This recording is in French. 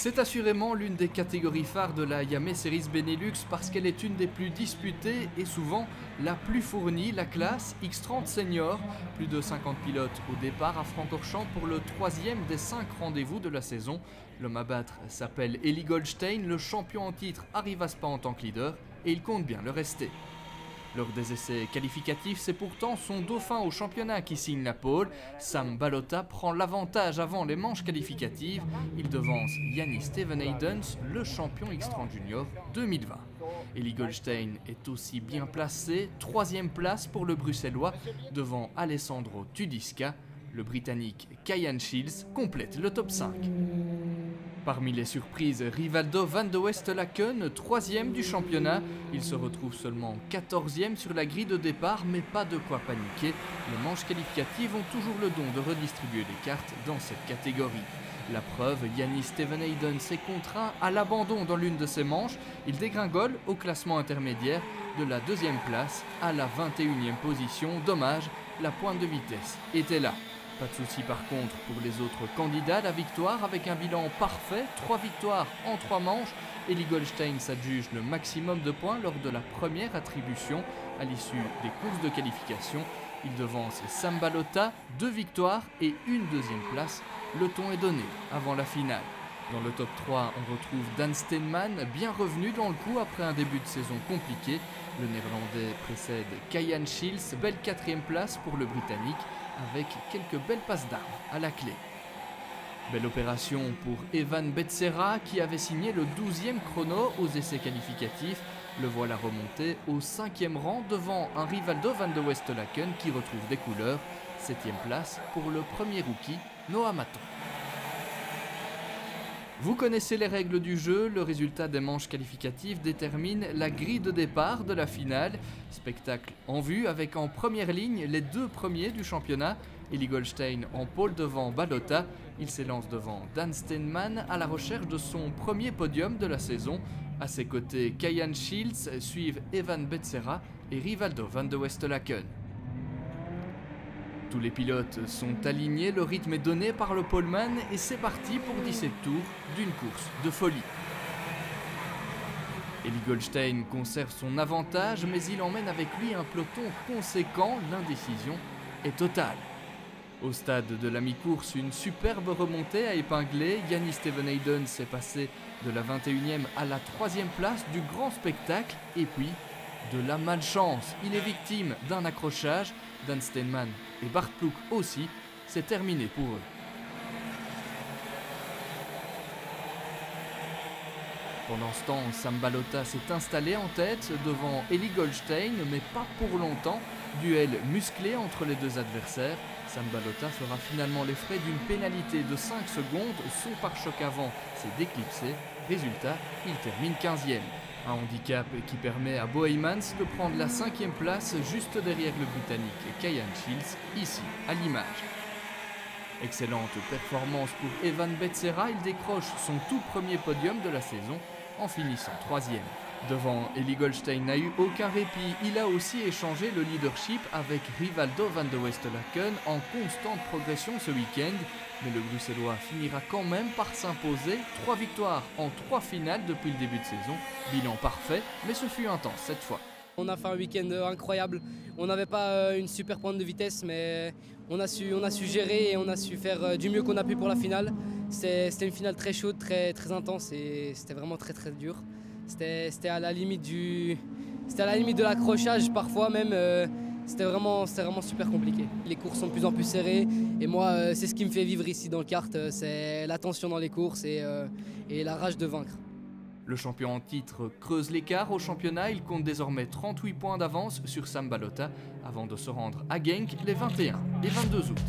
C'est assurément l'une des catégories phares de la Yame Series Benelux parce qu'elle est une des plus disputées et souvent la plus fournie, la classe X30 Senior. Plus de 50 pilotes au départ à Francorchamps pour le troisième des 5 rendez-vous de la saison. L'homme à battre s'appelle Eli Goldstein, le champion en titre arrive à Spa en tant que leader et il compte bien le rester. Lors des essais qualificatifs, c'est pourtant son dauphin au championnat qui signe la pole. Sam Balota prend l'avantage avant les manches qualificatives. Il devance Yannis Stevenhaydens, le champion X30 Junior 2020. Eli Goldstein est aussi bien placé, 3e place pour le Bruxellois, devant Alessandro Tudiska. Le Britannique Kyan Shields complète le top 5. Parmi les surprises, Rivaldo van de Westlaken, 3e du championnat. Il se retrouve seulement 14e sur la grille de départ, mais pas de quoi paniquer. Les manches qualificatives ont toujours le don de redistribuer les cartes dans cette catégorie. La preuve, Yannis Stevenhaydens est contraint à l'abandon dans l'une de ses manches. Il dégringole au classement intermédiaire de la 2e place à la 21e position. Dommage, la pointe de vitesse était là. Pas de souci par contre pour les autres candidats à la victoire avec un bilan parfait, 3 victoires en 3 manches. Eli Goldstein s'adjuge le maximum de points lors de la première attribution à l'issue des courses de qualification. Il devance Sam Balota, 2 victoires et une 2e place. Le ton est donné avant la finale. Dans le top 3, on retrouve Dan Steenman, bien revenu dans le coup après un début de saison compliqué. Le néerlandais précède Kyan Shields, belle 4e place pour le britannique, avec quelques belles passes d'armes à la clé. Belle opération pour Evan Becerra qui avait signé le 12e chrono aux essais qualificatifs. Le voilà remonté au 5e rang devant un Rivaldo van de Westlaken qui retrouve des couleurs. 7e place pour le premier rookie, Noah Maton. Vous connaissez les règles du jeu, le résultat des manches qualificatives détermine la grille de départ de la finale. Spectacle en vue avec en première ligne les 2 premiers du championnat. Eli Goldstein en pole devant Balota. Il s'élance devant Dan Steenman à la recherche de son premier podium de la saison. À ses côtés, Kyan Shields suivent Evan Becerra et Rivaldo van de Westlaken. Tous les pilotes sont alignés, le rythme est donné par le poleman et c'est parti pour 17 tours d'une course de folie. Eli Goldstein conserve son avantage mais il emmène avec lui un peloton conséquent, l'indécision est totale. Au stade de la mi-course, une superbe remontée à épingler, Yannis Stevenhaydens s'est passé de la 21e à la 3e place du grand spectacle et puis de la malchance. Il est victime d'un accrochage. Dan Steenman et Bart Ploeg aussi, c'est terminé pour eux. Pendant ce temps, Sam Balota s'est installé en tête devant Eli Goldstein, mais pas pour longtemps. Duel musclé entre les deux adversaires. Sam Balota fera finalement les frais d'une pénalité de 5 secondes. Son pare-choc avant s'est déclipsé. Résultat, il termine 15e. Un handicap qui permet à Boheymans de prendre la 5e place juste derrière le Britannique Kyan Shields, ici à l'image. Excellente performance pour Evan Becerra, il décroche son tout premier podium de la saison en finissant 3e. Devant Eli Goldstein n'a eu aucun répit, il a aussi échangé le leadership avec Rivaldo van de Westlaken en constante progression ce week-end. Mais le Bruxellois finira quand même par s'imposer, 3 victoires en 3 finales depuis le début de saison. Bilan parfait, mais ce fut intense cette fois. On a fait un week-end incroyable. On n'avait pas une super pointe de vitesse, mais on a su gérer et on a su faire du mieux qu'on a pu pour la finale. C'était une finale très chaude, très intense et c'était vraiment très dur. C'était à la limite de l'accrochage parfois même. C'était vraiment super compliqué. Les courses sont de plus en plus serrées et moi c'est ce qui me fait vivre ici dans le kart, c'est la tension dans les courses et la rage de vaincre. Le champion en titre creuse l'écart au championnat, il compte désormais 38 points d'avance sur Sam Balota avant de se rendre à Genk les 21 et 22 août.